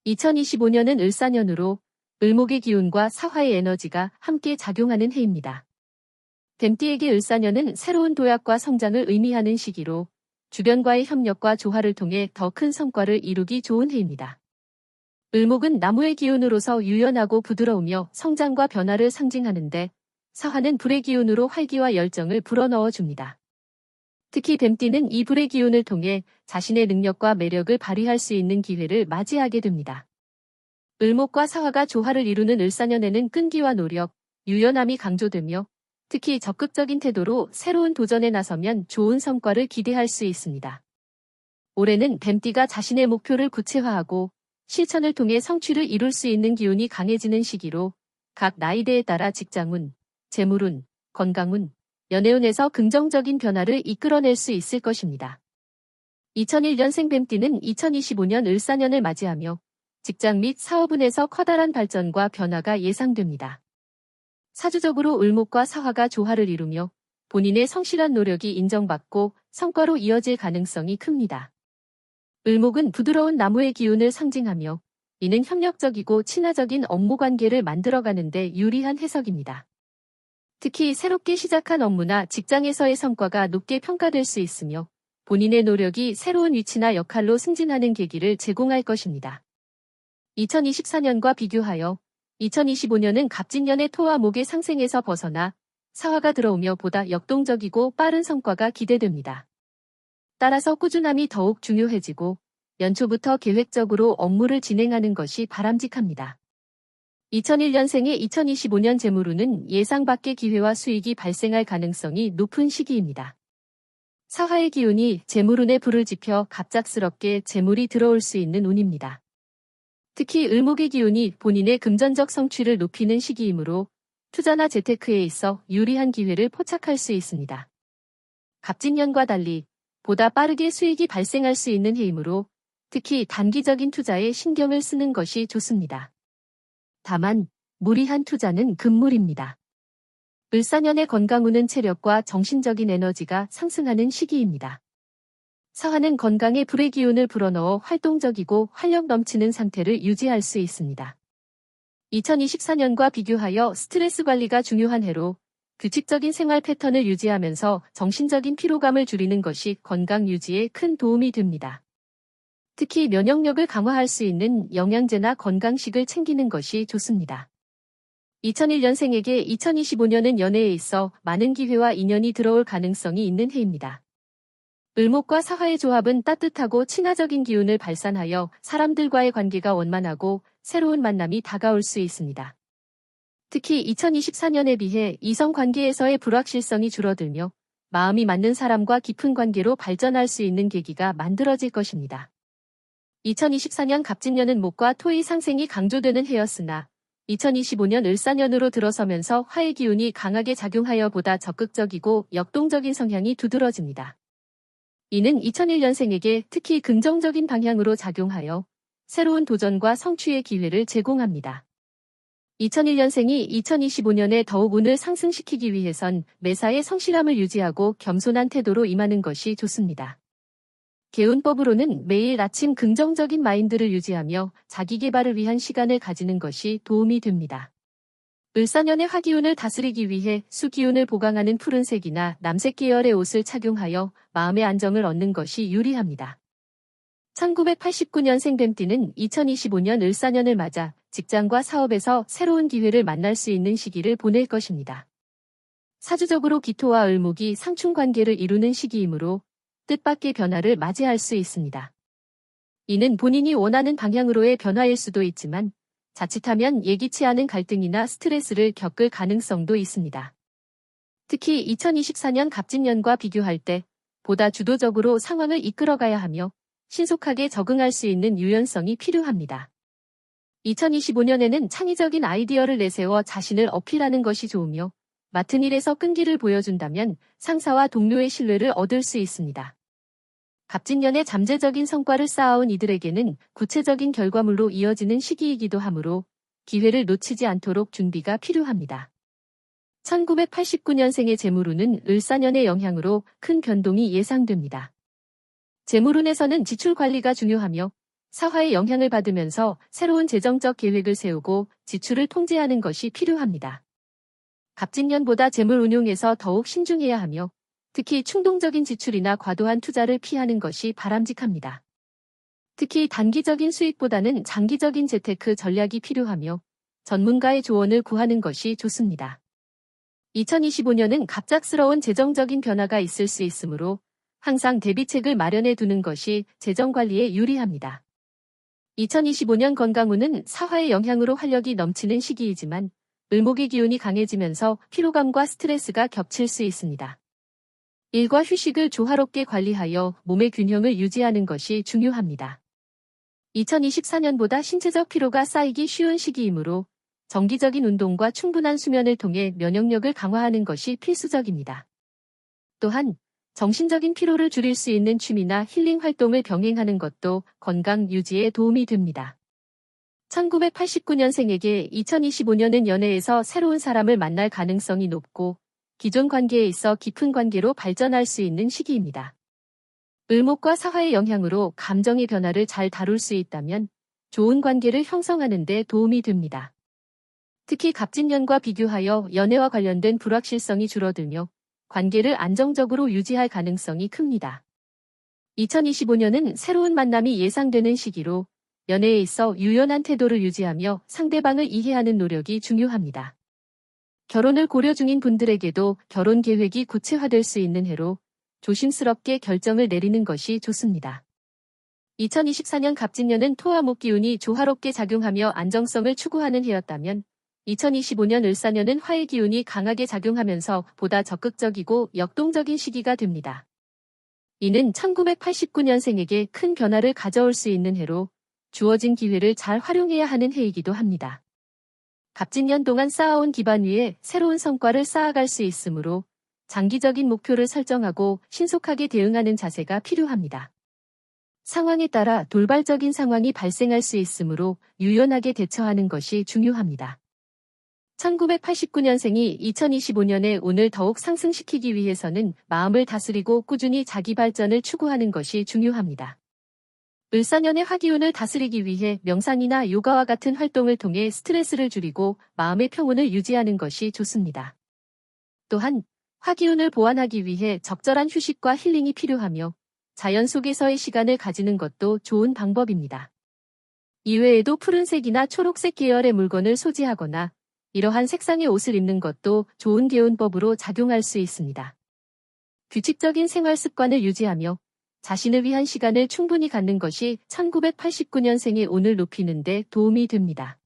2025년은 을사년으로 을목의 기운과 사화의 에너지가 함께 작용하는 해입니다. 뱀띠에게 을사년은 새로운 도약과 성장을 의미하는 시기로 주변과의 협력과 조화를 통해 더 큰 성과를 이루기 좋은 해입니다. 을목은 나무의 기운으로서 유연하고 부드러우며 성장과 변화를 상징하는데 사화는 불의 기운으로 활기와 열정을 불어넣어 줍니다. 특히 뱀띠는 이 불의 기운을 통해 자신의 능력과 매력을 발휘할 수 있는 기회를 맞이하게 됩니다. 을목과 사화가 조화를 이루는 을사년에는 끈기와 노력, 유연함이 강조되며 특히 적극적인 태도로 새로운 도전에 나서면 좋은 성과를 기대할 수 있습니다. 올해는 뱀띠가 자신의 목표를 구체화하고 실천을 통해 성취를 이룰 수 있는 기운이 강해지는 시기로 각 나이대에 따라 직장운, 재물운, 건강운, 연애운에서 긍정적인 변화를 이끌어낼 수 있을 것입니다. 2001년생 뱀띠는 2025년 을사년을 맞이하며 직장 및 사업운에서 커다란 발전과 변화가 예상됩니다. 사주적으로 을목과 사화가 조화를 이루며 본인의 성실한 노력이 인정받고 성과로 이어질 가능성이 큽니다. 을목은 부드러운 나무의 기운을 상징하며 이는 협력적이고 친화적인 업무 관계를 만들어가는 데 유리한 해석입니다. 특히 새롭게 시작한 업무나 직장에서의 성과가 높게 평가될 수 있으며 본인의 노력이 새로운 위치나 역할로 승진하는 계기를 제공할 것입니다. 2024년과 비교하여 2025년은 갑진년의 토와 목의 상생에서 벗어나 사화가 들어오며 보다 역동적이고 빠른 성과가 기대됩니다. 따라서 꾸준함이 더욱 중요해지고 연초부터 계획적으로 업무를 진행하는 것이 바람직합니다. 2001년생의 2025년 재물운은 예상 밖의 기회와 수익이 발생할 가능성이 높은 시기입니다. 사화의 기운이 재물운에 불을 지펴 갑작스럽게 재물이 들어올 수 있는 운입니다. 특히 을목의 기운이 본인의 금전적 성취를 높이는 시기이므로 투자나 재테크에 있어 유리한 기회를 포착할 수 있습니다. 갑진년과 달리 보다 빠르게 수익이 발생할 수 있는 해이므로 특히 단기적인 투자에 신경을 쓰는 것이 좋습니다. 다만 무리한 투자는 금물입니다. 을사년의 건강운은 체력과 정신적인 에너지가 상승하는 시기입니다. 사화는 건강에 불의 기운을 불어넣어 활동적이고 활력 넘치는 상태를 유지할 수 있습니다. 2024년과 비교하여 스트레스 관리가 중요한 해로 규칙적인 생활 패턴을 유지하면서 정신적인 피로감을 줄이는 것이 건강 유지에 큰 도움이 됩니다. 특히 면역력을 강화할 수 있는 영양제나 건강식을 챙기는 것이 좋습니다. 2001년생에게 2025년은 연애에 있어 많은 기회와 인연이 들어올 가능성이 있는 해입니다. 을목과 사화의 조합은 따뜻하고 친화적인 기운을 발산하여 사람들과의 관계가 원만하고 새로운 만남이 다가올 수 있습니다. 특히 2024년에 비해 이성 관계에서의 불확실성이 줄어들며 마음이 맞는 사람과 깊은 관계로 발전할 수 있는 계기가 만들어질 것입니다. 2024년 갑진년은 목과 토의 상생이 강조되는 해였으나 2025년 을사년으로 들어서면서 화의 기운이 강하게 작용하여 보다 적극적이고 역동적인 성향이 두드러집니다. 이는 2001년생에게 특히 긍정적인 방향으로 작용하여 새로운 도전과 성취의 기회를 제공합니다. 2001년생이 2025년에 더욱 운을 상승시키기 위해선 매사에 성실함을 유지하고 겸손한 태도로 임하는 것이 좋습니다. 개운법으로는 매일 아침 긍정적인 마인드를 유지하며 자기 개발을 위한 시간을 가지는 것이 도움이 됩니다. 을사년의 화기운을 다스리기 위해 수기운을 보강하는 푸른색이나 남색 계열의 옷을 착용하여 마음의 안정을 얻는 것이 유리합니다. 1989년생 뱀띠는 2025년 을사년을 맞아 직장과 사업에서 새로운 기회를 만날 수 있는 시기를 보낼 것입니다. 사주적으로 기토와 을목이 상충관계를 이루는 시기이므로 뜻밖의 변화를 맞이할 수 있습니다. 이는 본인이 원하는 방향으로의 변화일 수도 있지만 자칫하면 예기치 않은 갈등이나 스트레스를 겪을 가능성도 있습니다. 특히 2024년 갑진년과 비교할 때 보다 주도적으로 상황을 이끌어가야 하며 신속하게 적응할 수 있는 유연성이 필요합니다. 2025년에는 창의적인 아이디어를 내세워 자신을 어필하는 것이 좋으며 맡은 일에서 끈기를 보여준다면 상사와 동료의 신뢰를 얻을 수 있습니다. 갑진년에 잠재적인 성과를 쌓아온 이들에게는 구체적인 결과물로 이어지는 시기이기도 하므로 기회를 놓치지 않도록 준비가 필요합니다. 1989년생의 재물운은 을사년의 영향으로 큰 변동이 예상됩니다. 재물운에서는 지출 관리가 중요하며 사화의 영향을 받으면서 새로운 재정적 계획을 세우고 지출을 통제하는 것이 필요합니다. 갑진년보다 재물 운용에서 더욱 신중해야 하며 특히 충동적인 지출이나 과도한 투자를 피하는 것이 바람직합니다. 특히 단기적인 수익보다는 장기적인 재테크 전략이 필요하며 전문가의 조언을 구하는 것이 좋습니다. 2025년은 갑작스러운 재정적인 변화가 있을 수 있으므로 항상 대비책을 마련해 두는 것이 재정관리에 유리합니다. 2025년 건강운은 사화의 영향으로 활력이 넘치는 시기이지만 을목의 기운이 강해지면서 피로감과 스트레스가 겹칠 수 있습니다. 일과 휴식을 조화롭게 관리하여 몸의 균형을 유지하는 것이 중요합니다. 2024년보다 신체적 피로가 쌓이기 쉬운 시기이므로 정기적인 운동과 충분한 수면을 통해 면역력을 강화하는 것이 필수적입니다. 또한 정신적인 피로를 줄일 수 있는 취미나 힐링 활동을 병행하는 것도 건강 유지에 도움이 됩니다. 1989년생에게 2025년은 연애에서 새로운 사람을 만날 가능성이 높고 기존 관계에 있어 깊은 관계로 발전할 수 있는 시기입니다. 을목과 사화의 영향으로 감정의 변화를 잘 다룰 수 있다면 좋은 관계를 형성하는 데 도움이 됩니다. 특히 갑진년과 비교하여 연애와 관련된 불확실성이 줄어들며 관계를 안정적으로 유지할 가능성이 큽니다. 2025년은 새로운 만남이 예상되는 시기로 연애에 있어 유연한 태도를 유지하며 상대방을 이해하는 노력이 중요합니다. 결혼을 고려 중인 분들에게도 결혼 계획이 구체화될 수 있는 해로 조심스럽게 결정을 내리는 것이 좋습니다. 2024년 갑진년은 토와 목 기운이 조화롭게 작용하며 안정성을 추구하는 해였다면 2025년 을사년은 화의 기운이 강하게 작용하면서 보다 적극적이고 역동적인 시기가 됩니다. 이는 1989년생에게 큰 변화를 가져올 수 있는 해로 주어진 기회를 잘 활용해야 하는 해이기도 합니다. 갑진년 동안 쌓아온 기반 위에 새로운 성과를 쌓아갈 수 있으므로 장기적인 목표를 설정하고 신속하게 대응하는 자세가 필요합니다. 상황에 따라 돌발적인 상황이 발생할 수 있으므로 유연하게 대처하는 것이 중요합니다. 1989년생이 2025년에 운을 더욱 상승시키기 위해서는 마음을 다스리고 꾸준히 자기 발전을 추구하는 것이 중요합니다. 을사년의 화기운을 다스리기 위해 명상이나 요가와 같은 활동을 통해 스트레스를 줄이고 마음의 평온을 유지하는 것이 좋습니다. 또한 화기운을 보완하기 위해 적절한 휴식과 힐링이 필요하며 자연 속에서의 시간을 가지는 것도 좋은 방법입니다. 이외에도 푸른색이나 초록색 계열의 물건을 소지하거나 이러한 색상의 옷을 입는 것도 좋은 개운법으로 작용할 수 있습니다. 규칙적인 생활 습관을 유지하며 자신을 위한 시간을 충분히 갖는 것이 1989년생의 운을 높이는 데 도움이 됩니다.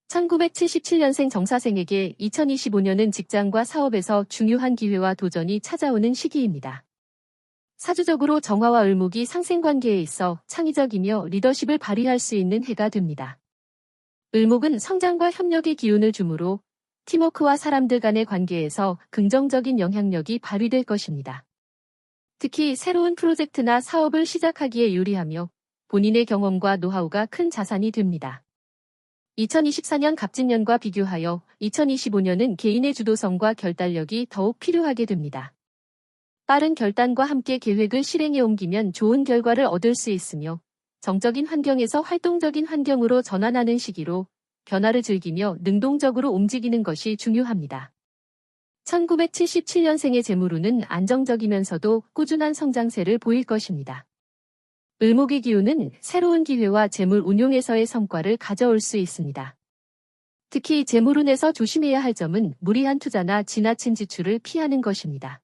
1977년생 정사생에게 2025년은 직장과 사업에서 중요한 기회와 도전이 찾아오는 시기입니다. 사주적으로 정화와 을목이 상생관계에 있어 창의적이며 리더십을 발휘할 수 있는 해가 됩니다. 을목은 성장과 협력의 기운을 주므로 팀워크와 사람들 간의 관계에서 긍정적인 영향력이 발휘될 것입니다. 특히 새로운 프로젝트나 사업을 시작하기에 유리하며 본인의 경험과 노하우가 큰 자산이 됩니다. 2024년 갑진년과 비교하여 2025년은 개인의 주도성과 결단력이 더욱 필요하게 됩니다. 빠른 결단과 함께 계획을 실행에 옮기면 좋은 결과를 얻을 수 있으며 정적인 환경에서 활동적인 환경으로 전환하는 시기로 변화를 즐기며 능동적으로 움직이는 것이 중요합니다. 1977년생의 재물운은 안정적이면서도 꾸준한 성장세를 보일 것입니다. 을목의 기운은 새로운 기회와 재물 운용에서의 성과를 가져올 수 있습니다. 특히 재물운에서 조심해야 할 점은 무리한 투자나 지나친 지출을 피하는 것입니다.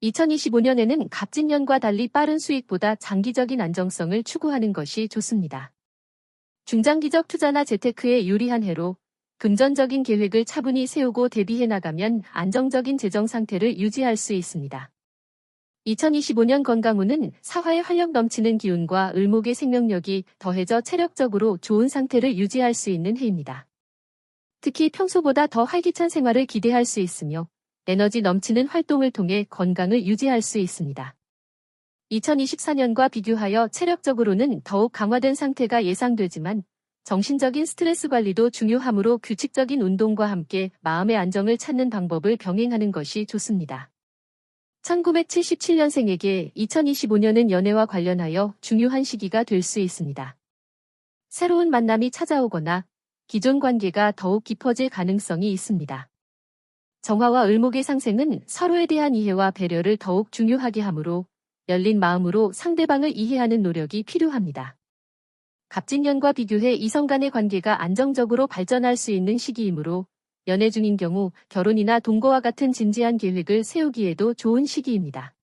2025년에는 갑진년과 달리 빠른 수익보다 장기적인 안정성을 추구하는 것이 좋습니다. 중장기적 투자나 재테크에 유리한 해로 금전적인 계획을 차분히 세우고 대비해 나가면 안정적인 재정 상태를 유지할 수 있습니다. 2025년 건강운은 사화의 활력 넘치는 기운과 을목의 생명력이 더해져 체력적으로 좋은 상태를 유지할 수 있는 해입니다. 특히 평소보다 더 활기찬 생활을 기대할 수 있으며 에너지 넘치는 활동을 통해 건강을 유지할 수 있습니다. 2024년과 비교하여 체력적으로는 더욱 강화된 상태가 예상되지만 정신적인 스트레스 관리도 중요하므로 규칙적인 운동과 함께 마음의 안정을 찾는 방법을 병행하는 것이 좋습니다. 1977년생에게 2025년은 연애와 관련하여 중요한 시기가 될 수 있습니다. 새로운 만남이 찾아오거나 기존 관계가 더욱 깊어질 가능성이 있습니다. 정화와 을목의 상생은 서로에 대한 이해와 배려를 더욱 중요하게 하므로 열린 마음으로 상대방을 이해하는 노력이 필요합니다. 갑진년과 비교해 이성 간의 관계가 안정적으로 발전할 수 있는 시기이므로 연애 중인 경우 결혼이나 동거와 같은 진지한 계획을 세우기에도 좋은 시기입니다.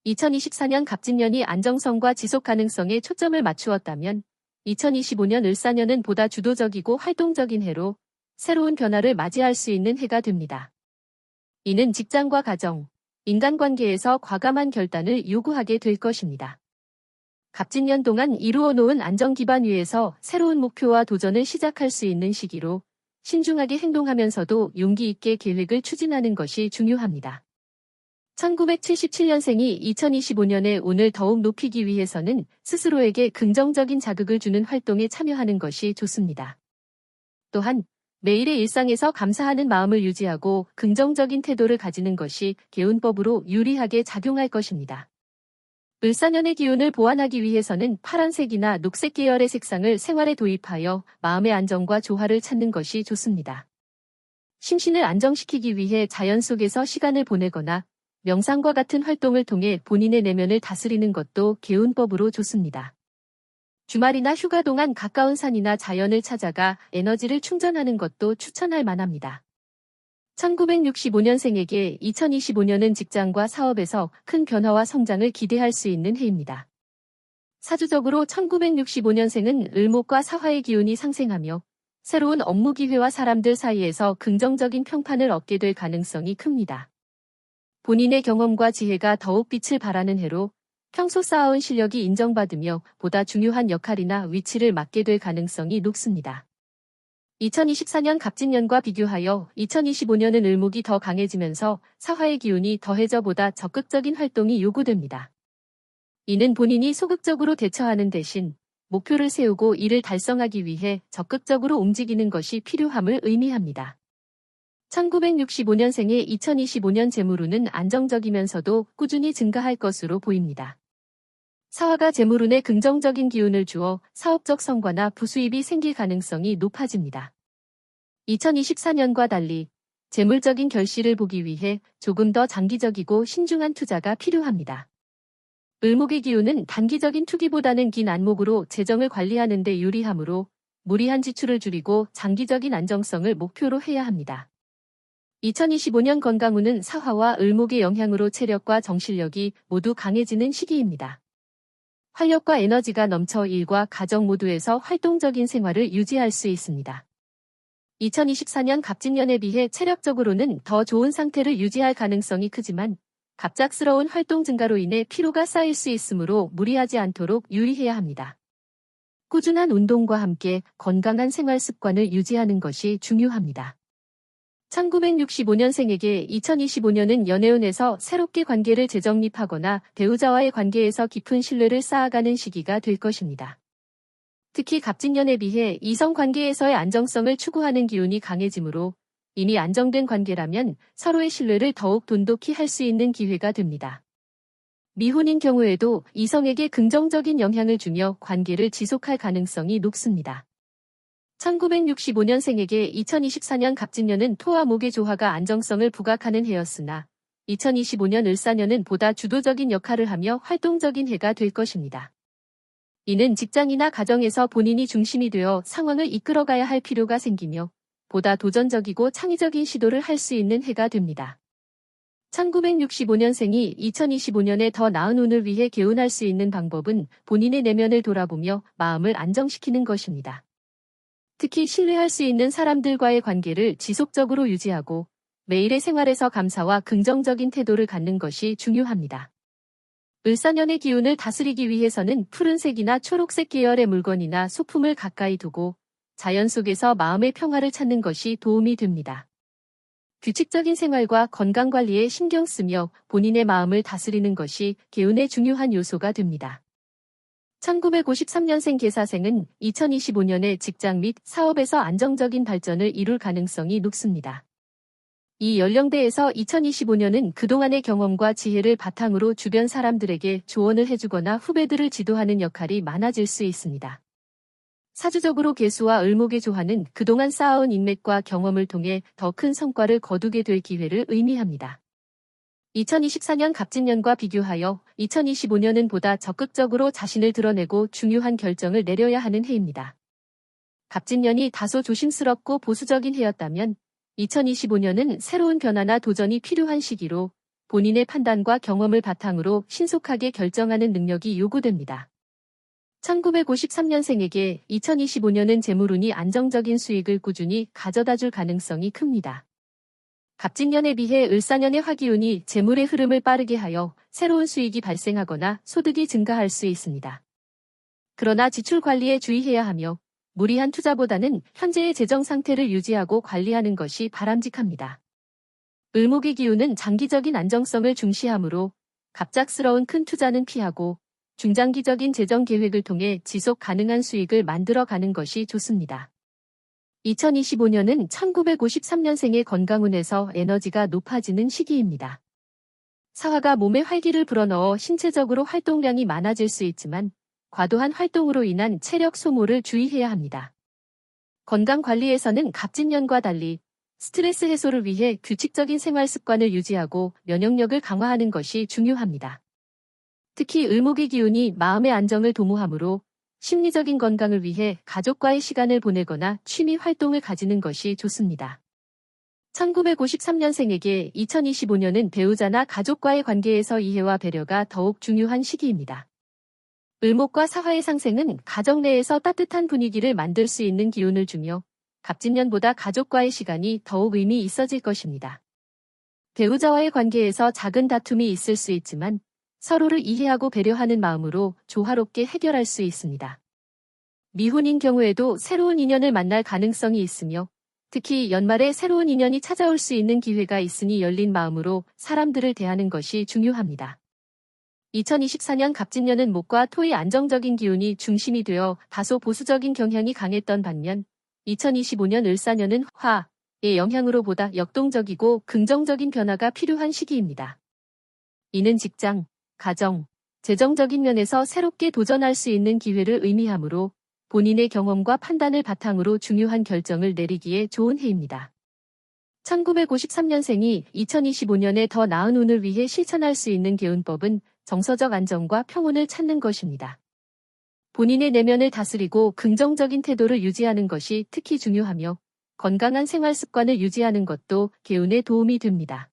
2024년 갑진년이 안정성과 지속 가능성에 초점을 맞추었다면 2025년 을사년은 보다 주도적이고 활동적인 해로 새로운 변화를 맞이할 수 있는 해가 됩니다. 이는 직장과 가정, 인간관계에서 과감한 결단을 요구하게 될 것입니다. 갑진년 동안 이루어 놓은 안정 기반 위에서 새로운 목표와 도전을 시작할 수 있는 시기로 신중하게 행동하면서도 용기 있게 계획을 추진하는 것이 중요합니다. 1977년생이 2025년의 운을 더욱 높이기 위해서는 스스로에게 긍정적인 자극을 주는 활동에 참여하는 것이 좋습니다. 또한 매일의 일상에서 감사하는 마음을 유지하고 긍정적인 태도를 가지는 것이 개운법으로 유리하게 작용할 것입니다. 을사년의 기운을 보완하기 위해서는 파란색이나 녹색 계열의 색상을 생활에 도입하여 마음의 안정과 조화를 찾는 것이 좋습니다. 심신을 안정시키기 위해 자연 속에서 시간을 보내거나 명상과 같은 활동을 통해 본인의 내면을 다스리는 것도 개운법으로 좋습니다. 주말이나 휴가 동안 가까운 산이나 자연을 찾아가 에너지를 충전하는 것도 추천할 만합니다. 1965년생에게 2025년은 직장과 사업에서 큰 변화와 성장을 기대할 수 있는 해입니다. 사주적으로 1965년생은 을목과 사화의 기운이 상생하며 새로운 업무 기회와 사람들 사이에서 긍정적인 평판을 얻게 될 가능성이 큽니다. 본인의 경험과 지혜가 더욱 빛을 발하는 해로 평소 쌓아온 실력이 인정받으며 보다 중요한 역할이나 위치를 맡게 될 가능성이 높습니다. 2024년 갑진년과 비교하여 2025년은 을목이 더 강해지면서 사화의 기운이 더해져 보다 적극적인 활동이 요구됩니다. 이는 본인이 소극적으로 대처하는 대신 목표를 세우고 이를 달성하기 위해 적극적으로 움직이는 것이 필요함을 의미합니다. 1965년생의 2025년 재물운은 안정적이면서도 꾸준히 증가할 것으로 보입니다. 사화가 재물운에 긍정적인 기운을 주어 사업적 성과나 부수입이 생길 가능성이 높아집니다. 2024년과 달리 재물적인 결실을 보기 위해 조금 더 장기적이고 신중한 투자가 필요합니다. 을목의 기운은 단기적인 투기보다는 긴 안목으로 재정을 관리하는 데 유리하므로 무리한 지출을 줄이고 장기적인 안정성을 목표로 해야 합니다. 2025년 건강운은 사화와 을목의 영향으로 체력과 정신력이 모두 강해지는 시기입니다. 활력과 에너지가 넘쳐 일과 가정 모두에서 활동적인 생활을 유지할 수 있습니다. 2024년 갑진년에 비해 체력적으로는 더 좋은 상태를 유지할 가능성이 크지만 갑작스러운 활동 증가로 인해 피로가 쌓일 수 있으므로 무리하지 않도록 유의해야 합니다. 꾸준한 운동과 함께 건강한 생활 습관을 유지하는 것이 중요합니다. 1965년생에게 2025년은 연애운에서 새롭게 관계를 재정립하거나 배우자와의 관계에서 깊은 신뢰를 쌓아가는 시기가 될 것입니다. 특히 갑진년에 비해 이성 관계에서의 안정성을 추구하는 기운이 강해지므로 이미 안정된 관계라면 서로의 신뢰를 더욱 돈독히 할 수 있는 기회가 됩니다. 미혼인 경우에도 이성에게 긍정적인 영향을 주며 관계를 지속할 가능성이 높습니다. 1965년생에게 2024년 갑진년은 토와 목의 조화가 안정성을 부각하는 해였으나 2025년 을사년은 보다 주도적인 역할을 하며 활동적인 해가 될 것입니다. 이는 직장이나 가정에서 본인이 중심이 되어 상황을 이끌어가야 할 필요가 생기며 보다 도전적이고 창의적인 시도를 할 수 있는 해가 됩니다. 1965년생이 2025년에 더 나은 운을 위해 개운할 수 있는 방법은 본인의 내면을 돌아보며 마음을 안정시키는 것입니다. 특히 신뢰할 수 있는 사람들과의 관계를 지속적으로 유지하고 매일의 생활에서 감사와 긍정적인 태도를 갖는 것이 중요합니다. 을사년의 기운을 다스리기 위해서는 푸른색이나 초록색 계열의 물건이나 소품을 가까이 두고 자연 속에서 마음의 평화를 찾는 것이 도움이 됩니다. 규칙적인 생활과 건강관리에 신경 쓰며 본인의 마음을 다스리는 것이 개운의 중요한 요소가 됩니다. 1953년생 계사생은 2025년에 직장 및 사업에서 안정적인 발전을 이룰 가능성이 높습니다. 이 연령대에서 2025년은 그동안의 경험과 지혜를 바탕으로 주변 사람들에게 조언을 해주거나 후배들을 지도하는 역할이 많아질 수 있습니다. 사주적으로 계수와 을목의 조화는 그동안 쌓아온 인맥과 경험을 통해 더 큰 성과를 거두게 될 기회를 의미합니다. 2024년 갑진년과 비교하여 2025년은 보다 적극적으로 자신을 드러내고 중요한 결정을 내려야 하는 해입니다. 갑진년이 다소 조심스럽고 보수적인 해였다면 2025년은 새로운 변화나 도전이 필요한 시기로 본인의 판단과 경험을 바탕으로 신속하게 결정하는 능력이 요구됩니다. 1953년생에게 2025년은 재물운이 안정적인 수익을 꾸준히 가져다줄 가능성이 큽니다. 갑진년에 비해 을사년의 화기운이 재물의 흐름을 빠르게 하여 새로운 수익이 발생하거나 소득이 증가할 수 있습니다. 그러나 지출 관리에 주의해야 하며 무리한 투자보다는 현재의 재정 상태를 유지하고 관리하는 것이 바람직합니다. 을목의 기운은 장기적인 안정성을 중시하므로 갑작스러운 큰 투자는 피하고 중장기적인 재정 계획을 통해 지속 가능한 수익을 만들어가는 것이 좋습니다. 2025년은 1953년생의 건강운에서 에너지가 높아지는 시기입니다. 사화가 몸에 활기를 불어넣어 신체적으로 활동량이 많아질 수 있지만 과도한 활동으로 인한 체력 소모를 주의해야 합니다. 건강 관리에서는 갑진년과 달리 스트레스 해소를 위해 규칙적인 생활 습관을 유지하고 면역력을 강화하는 것이 중요합니다. 특히 을목의 기운이 마음의 안정을 도모하므로 심리적인 건강을 위해 가족과의 시간을 보내거나 취미 활동을 가지는 것이 좋습니다. 1953년생에게 2025년은 배우자나 가족과의 관계에서 이해와 배려가 더욱 중요한 시기입니다. 을목과 사화의 상생은 가정 내에서 따뜻한 분위기를 만들 수 있는 기운을 주며 갑진년보다 가족과의 시간이 더욱 의미 있어질 것입니다. 배우자와의 관계에서 작은 다툼이 있을 수 있지만 서로를 이해하고 배려하는 마음으로 조화롭게 해결할 수 있습니다. 미혼인 경우에도 새로운 인연을 만날 가능성이 있으며 특히 연말에 새로운 인연이 찾아올 수 있는 기회가 있으니 열린 마음으로 사람들을 대하는 것이 중요합니다. 2024년 갑진년은 목과 토의 안정적인 기운이 중심이 되어 다소 보수적인 경향이 강했던 반면 2025년 을사년은 화의 영향으로 보다 역동적이고 긍정적인 변화가 필요한 시기입니다. 이는 직장, 가정, 재정적인 면에서 새롭게 도전할 수 있는 기회를 의미하므로 본인의 경험과 판단을 바탕으로 중요한 결정을 내리기에 좋은 해입니다. 1953년생이 2025년에 더 나은 운을 위해 실천할 수 있는 개운법은 정서적 안정과 평온을 찾는 것입니다. 본인의 내면을 다스리고 긍정적인 태도를 유지하는 것이 특히 중요하며 건강한 생활 습관을 유지하는 것도 개운에 도움이 됩니다.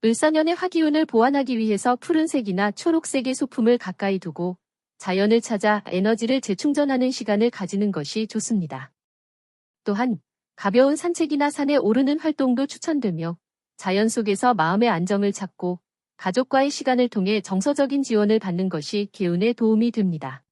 을사년의 화기운을 보완하기 위해서 푸른색이나 초록색의 소품을 가까이 두고 자연을 찾아 에너지를 재충전하는 시간을 가지는 것이 좋습니다. 또한 가벼운 산책이나 산에 오르는 활동도 추천되며 자연 속에서 마음의 안정을 찾고 가족과의 시간을 통해 정서적인 지원을 받는 것이 개운에 도움이 됩니다.